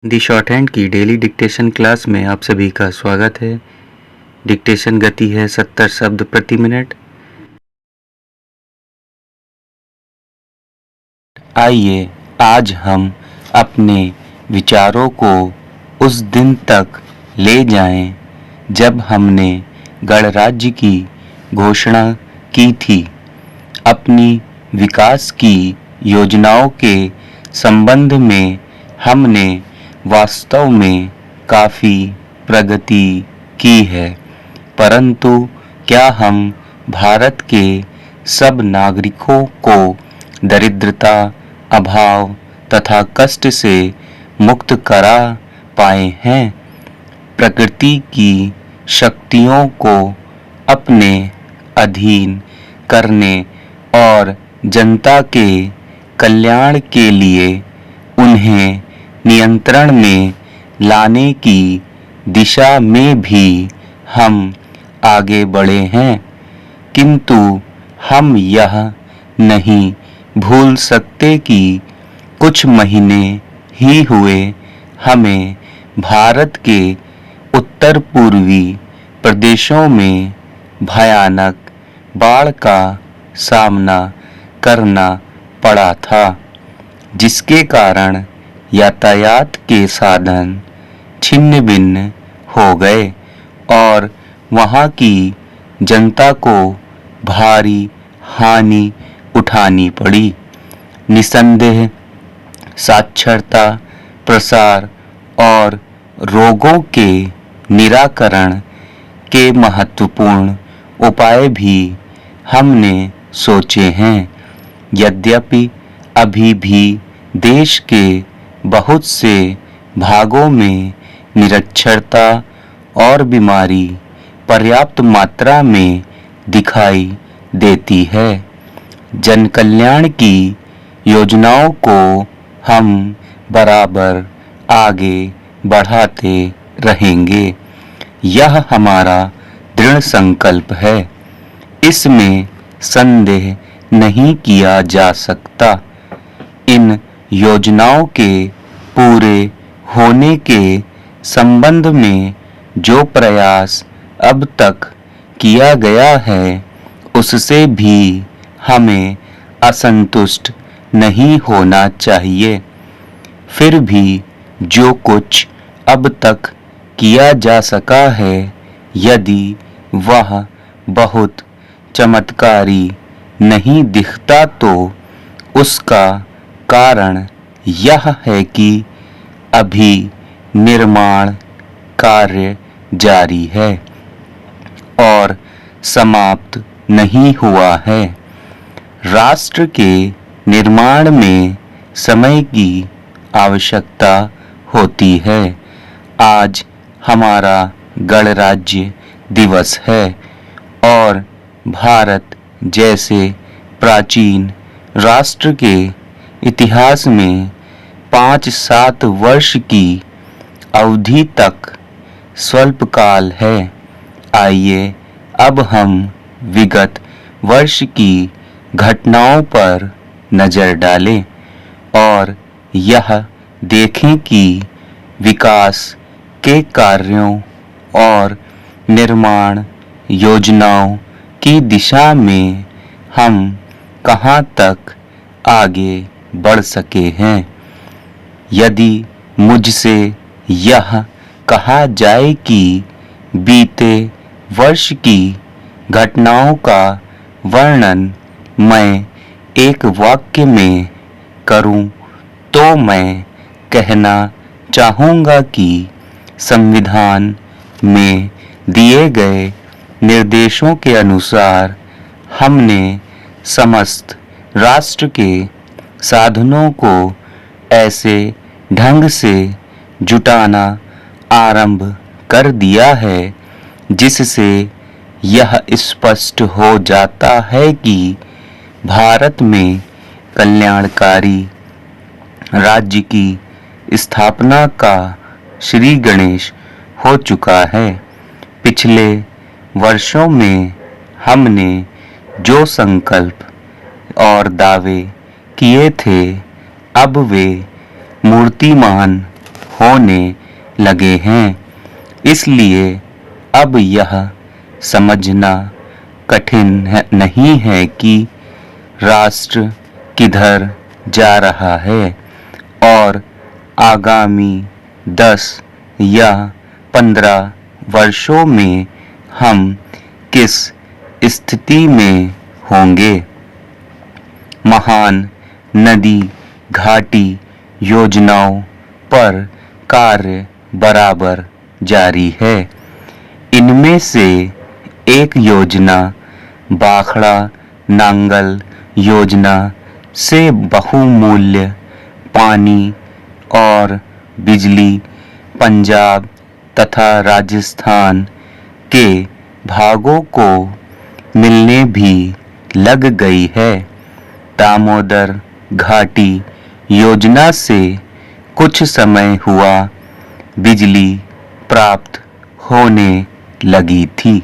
दी short hand की daily dictation class में आप सभी का स्वागत है। डिक्टेशन गति है 70 शब्द प्रति मिनट। आइए आज हम अपने विचारों को उस दिन तक ले जाएं जब हमने गणराज्य की घोषणा की थी। अपनी विकास की योजनाओं के संबंध में हमने वास्तव में काफ़ी प्रगति की है, परंतु क्या हम भारत के सब नागरिकों को दरिद्रता, अभाव तथा कष्ट से मुक्त करा पाए हैं? प्रकृति की शक्तियों को अपने अधीन करने और जनता के कल्याण के लिए उन्हें नियंत्रण में लाने की दिशा में भी हम आगे बढ़े हैं, किंतु हम यह नहीं भूल सकते कि कुछ महीने ही हुए हमें भारत के उत्तर पूर्वी प्रदेशों में भयानक बाढ़ का सामना करना पड़ा था, जिसके कारण यातायात के साधन छिन्न भिन्न हो गए और वहाँ की जनता को भारी हानि उठानी पड़ी। निसंदेह साक्षरता, प्रसार और रोगों के निराकरण के महत्वपूर्ण उपाय भी हमने सोचे हैं। यद्यपि अभी भी देश के बहुत से भागों में निरक्षरता और बीमारी पर्याप्त मात्रा में दिखाई देती है, जन कल्याण की योजनाओं को हम बराबर आगे बढ़ाते रहेंगे। यह हमारा दृढ़ संकल्प है, इसमें संदेह नहीं किया जा सकता। इन योजनाओं के पूरे होने के संबंध में जो प्रयास अब तक किया गया है, उससे भी हमें असंतुष्ट नहीं होना चाहिए। फिर भी जो कुछ अब तक किया जा सका है, यदि वह बहुत चमत्कारी नहीं दिखता, तो उसका कारण यह है कि अभी निर्माण कार्य जारी है और समाप्त नहीं हुआ है। राष्ट्र के निर्माण में समय की आवश्यकता होती है। आज हमारा गणराज्य दिवस है और भारत जैसे प्राचीन राष्ट्र के इतिहास में 5-7 वर्ष की अवधि तक स्वल्पकाल है। आइए अब हम विगत वर्ष की घटनाओं पर नजर डालें और यह देखें कि विकास के कार्यों और निर्माण योजनाओं की दिशा में हम कहां तक आगे बढ़ सके हैं। यदि मुझसे यह कहा जाए कि बीते वर्ष की घटनाओं का वर्णन मैं एक वाक्य में करूं, तो मैं कहना चाहूँगा कि संविधान में दिए गए निर्देशों के अनुसार हमने समस्त राष्ट्र के साधनों को ऐसे ढंग से जुटाना आरंभ कर दिया है, जिससे यह स्पष्ट हो जाता है कि भारत में कल्याणकारी राज्य की स्थापना का श्री गणेश हो चुका है। पिछले वर्षों में हमने जो संकल्प और दावे किए थे, अब वे मूर्तिमान होने लगे हैं। इसलिए अब यह समझना कठिन नहीं है कि राष्ट्र किधर जा रहा है और आगामी 10 या 15 वर्षों में हम किस स्थिति में होंगे। महान नदी घाटी योजनाओं पर कार्य बराबर जारी है। इनमें से एक योजना भाखड़ा नांगल योजना से बहुमूल्य पानी और बिजली पंजाब तथा राजस्थान के भागों को मिलने भी लग गई है। दामोदर घाटी योजना से कुछ समय हुआ बिजली प्राप्त होने लगी थी।